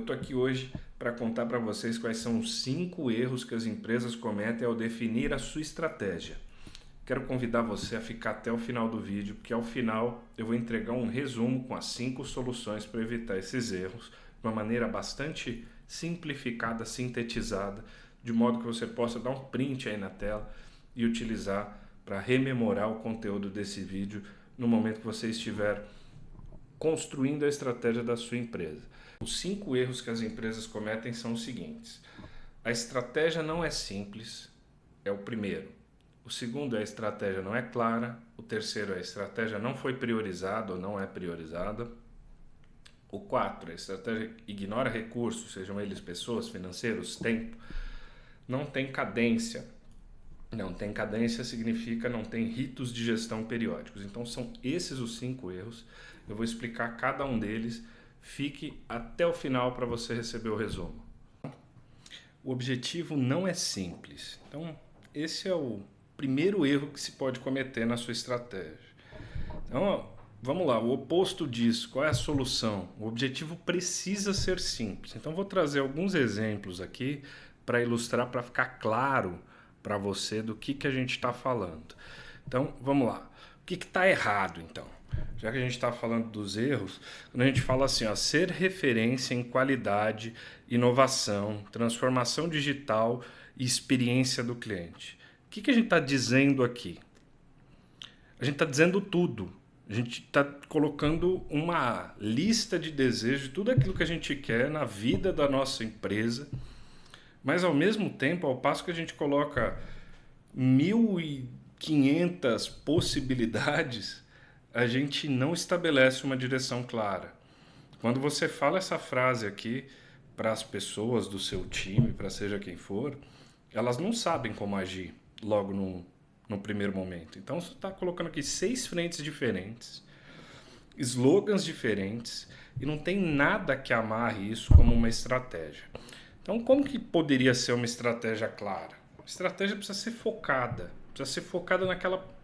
Eu estou aqui hoje para contar para vocês quais são os 5 erros que as empresas cometem ao definir a sua estratégia. Quero convidar você a ficar até o final do vídeo, porque ao final eu vou entregar um resumo com as 5 soluções para evitar esses erros, de uma maneira bastante simplificada, sintetizada, de modo que você possa dar um print aí na tela e utilizar para rememorar o conteúdo desse vídeo no momento que você estiver construindo a estratégia da sua empresa. Os 5 erros que as empresas cometem são os seguintes: a estratégia não é simples, é o primeiro. O segundo é a estratégia não é clara. O terceiro é a estratégia não foi priorizada ou não é priorizada. O 4, a estratégia ignora recursos, sejam eles pessoas, financeiros, tempo. Não tem cadência. Não tem cadência significa não tem ritos de gestão periódicos. Então são esses os 5 erros. Eu vou explicar cada um deles. Fique até o final para você receber o resumo. O objetivo não é simples. Então esse é o primeiro erro que se pode cometer na sua estratégia. Então vamos lá, o oposto disso, qual é a solução? O objetivo precisa ser simples. Então vou trazer alguns exemplos aqui para ilustrar, para ficar claro para você do que a gente está falando. Então, vamos lá. O que está errado, então? Já que a gente está falando dos erros, quando a gente fala assim, ó, ser referência em qualidade, inovação, transformação digital e experiência do cliente. O que a gente está dizendo aqui? A gente está dizendo tudo. A gente está colocando uma lista de desejos de tudo aquilo que a gente quer na vida da nossa empresa. Mas ao mesmo tempo, ao passo que a gente coloca 1.500 possibilidades, a gente não estabelece uma direção clara. Quando você fala essa frase aqui para as pessoas do seu time, para seja quem for, elas não sabem como agir logo no primeiro momento. Então você está colocando aqui 6 frentes diferentes, slogans diferentes, e não tem nada que amarre isso como uma estratégia. Então, como que poderia ser uma estratégia clara? A estratégia precisa ser focada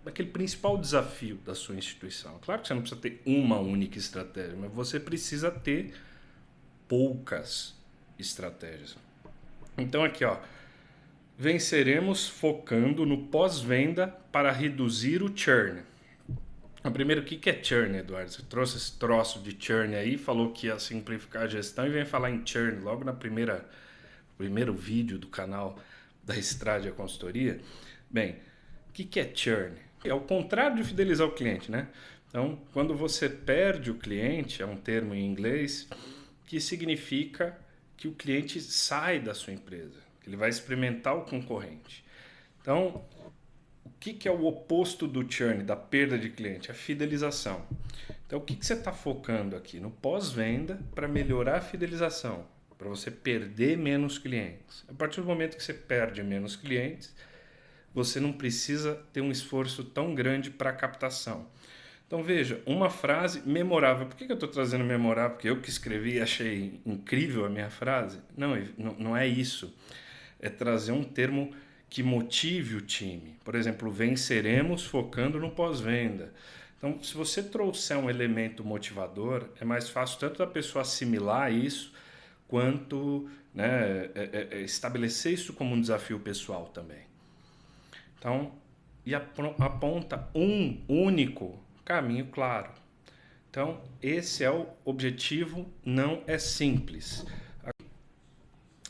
naquele principal desafio da sua instituição. Claro que você não precisa ter uma única estratégia, mas você precisa ter poucas estratégias. Então, aqui, ó, venceremos focando no pós-venda para reduzir o churn. Primeiro, o que é churn, Eduardo? Você trouxe esse troço de churn aí, falou que ia simplificar a gestão e vem falar em churn logo na primeiro vídeo do canal da Estradia Consultoria. Bem, o que é churn? É o contrário de fidelizar o cliente, né? Então, quando você perde o cliente, é um termo em inglês que significa que o cliente sai da sua empresa, que ele vai experimentar o concorrente. Então, o que é o oposto do churn, da perda de cliente? A fidelização. Então, o que você está focando aqui? No pós-venda para melhorar a fidelização, para você perder menos clientes. A partir do momento que você perde menos clientes, você não precisa ter um esforço tão grande para a captação. Então veja, uma frase memorável. Por que eu estou trazendo memorável? Porque eu que escrevi e achei incrível a minha frase? Não é isso. É trazer um termo que motive o time. Por exemplo, venceremos focando no pós-venda. Então, se você trouxer um elemento motivador, é mais fácil tanto da pessoa assimilar isso, quanto, né, estabelecer isso como um desafio pessoal também. Então, e aponta um único caminho claro. Então, esse é o objetivo, não é simples.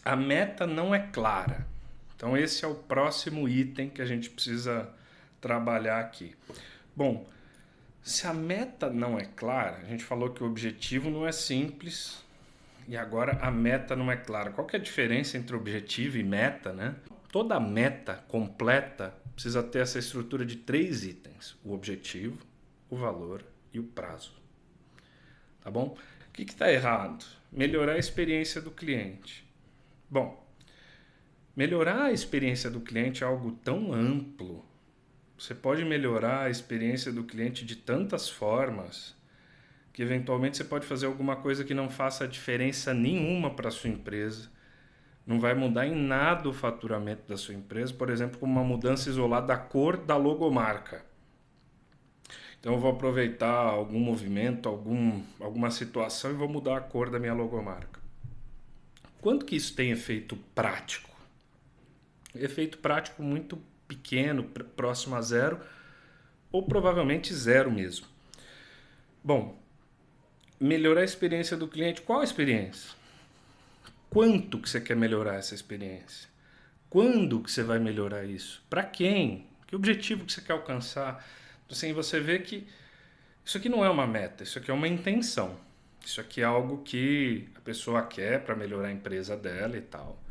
A meta não é clara. Então, esse é o próximo item que a gente precisa trabalhar aqui. Bom, se a meta não é clara, a gente falou que o objetivo não é simples, e agora a meta não é clara. Qual que é a diferença entre objetivo e meta, né? Toda meta completa precisa ter essa estrutura de 3 itens: o objetivo, o valor e o prazo. Tá bom? O que está errado? Melhorar a experiência do cliente. Bom, melhorar a experiência do cliente é algo tão amplo. Você pode melhorar a experiência do cliente de tantas formas que eventualmente você pode fazer alguma coisa que não faça diferença nenhuma para a sua empresa. Não vai mudar em nada o faturamento da sua empresa, por exemplo, com uma mudança isolada da cor da logomarca. Então eu vou aproveitar algum movimento, alguma situação e vou mudar a cor da minha logomarca. Quanto que isso tem efeito prático? Efeito prático muito pequeno, próximo a zero, ou provavelmente zero mesmo. Bom, melhorar a experiência do cliente. Qual a experiência? Quanto que você quer melhorar essa experiência? Quando que você vai melhorar isso? Para quem? Que objetivo que você quer alcançar? Assim, você vê que isso aqui não é uma meta, isso aqui é uma intenção. Isso aqui é algo que a pessoa quer para melhorar a empresa dela e tal.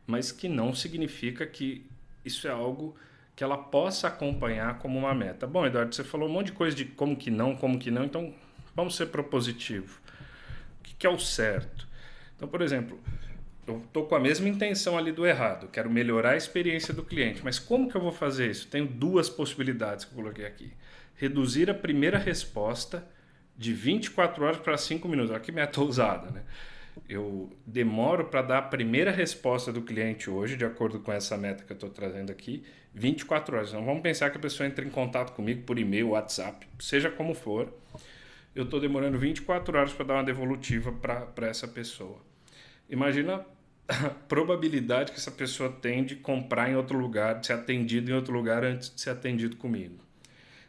Mas que não significa que isso é algo que ela possa acompanhar como uma meta. Bom, Eduardo, você falou um monte de coisa de como que não, então vamos ser propositivo. O que é o certo? Então, por exemplo, eu estou com a mesma intenção ali do errado, quero melhorar a experiência do cliente, mas como que eu vou fazer isso? Tenho duas possibilidades que eu coloquei aqui. Reduzir a primeira resposta de 24 horas para 5 minutos. Olha que meta ousada, né? Eu demoro para dar a primeira resposta do cliente hoje, de acordo com essa meta que eu estou trazendo aqui, 24 horas. Então vamos pensar que a pessoa entra em contato comigo por e-mail, WhatsApp, seja como for. Eu estou demorando 24 horas para dar uma devolutiva para essa pessoa. Imagina a probabilidade que essa pessoa tem de comprar em outro lugar, de ser atendido em outro lugar antes de ser atendido comigo.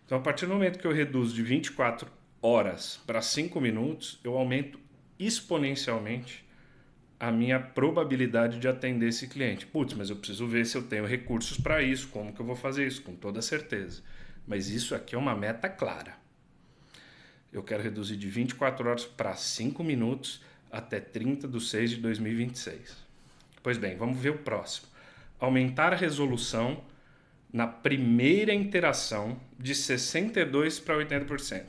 Então, a partir do momento que eu reduzo de 24 horas para 5 minutos, eu aumento exponencialmente a minha probabilidade de atender esse cliente. Putz, mas eu preciso ver se eu tenho recursos para isso, como que eu vou fazer isso, com toda certeza. Mas isso aqui é uma meta clara. Eu quero reduzir de 24 horas para 5 minutos até 30/6/2026. Pois bem, vamos ver o próximo. Aumentar a resolução na primeira interação de 62% para 80%.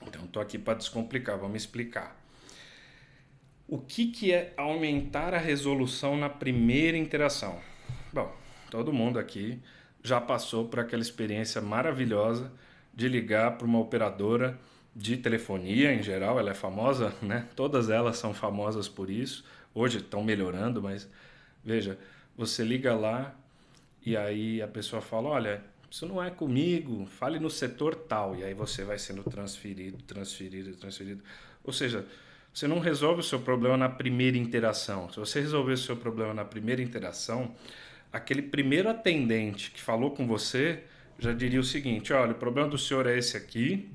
Então, estou aqui para descomplicar, vamos explicar. O que é aumentar a resolução na primeira interação? Bom, todo mundo aqui já passou por aquela experiência maravilhosa de ligar para uma operadora de telefonia em geral, ela é famosa, né? Todas elas são famosas por isso. Hoje estão melhorando, mas veja, você liga lá e aí a pessoa fala, olha, isso não é comigo, fale no setor tal. E aí você vai sendo transferido. Ou seja, você não resolve o seu problema na primeira interação. Se você resolver o seu problema na primeira interação, aquele primeiro atendente que falou com você já diria o seguinte, olha, o problema do senhor é esse aqui,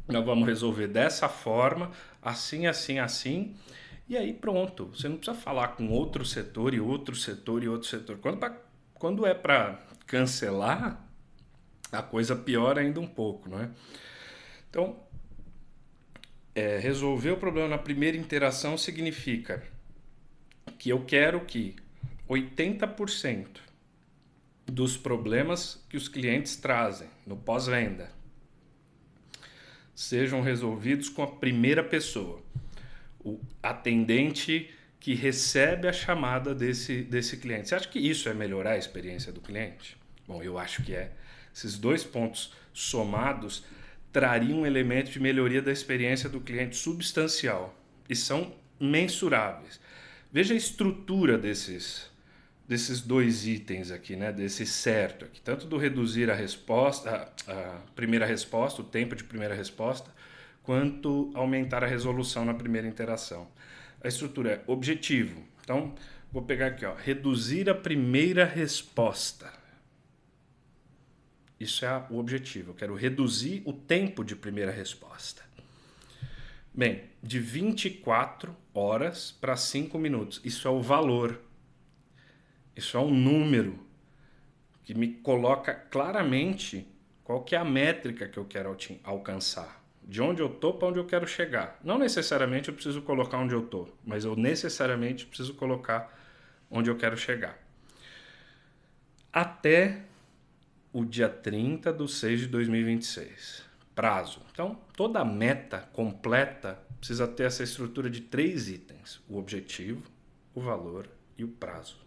nós vamos resolver dessa forma, assim, assim, assim, e aí pronto. Você não precisa falar com outro setor e outro setor e outro setor. Quando é para cancelar, a coisa piora ainda um pouco, não é? Então, resolver o problema na primeira interação significa que eu quero que 80% dos problemas que os clientes trazem no pós-venda sejam resolvidos com a primeira pessoa, o atendente que recebe a chamada desse cliente. Você acha que isso é melhorar a experiência do cliente? Bom, eu acho que é. Esses dois pontos somados trariam um elemento de melhoria da experiência do cliente substancial e são mensuráveis. Veja a estrutura desses dois itens aqui, né? Desse certo aqui, tanto do reduzir a resposta, a primeira resposta, o tempo de primeira resposta, quanto aumentar a resolução na primeira interação. A estrutura é objetivo. Então, vou pegar aqui, ó, reduzir a primeira resposta. Isso é o objetivo. Eu quero reduzir o tempo de primeira resposta. Bem, de 24 horas para 5 minutos. Isso é o valor. Isso é um número que me coloca claramente qual que é a métrica que eu quero alcançar. De onde eu estou para onde eu quero chegar. Não necessariamente eu preciso colocar onde eu estou, mas eu necessariamente preciso colocar onde eu quero chegar. Até o dia 30/6/2026. Prazo. Então, toda meta completa precisa ter essa estrutura de 3 itens. O objetivo, o valor e o prazo.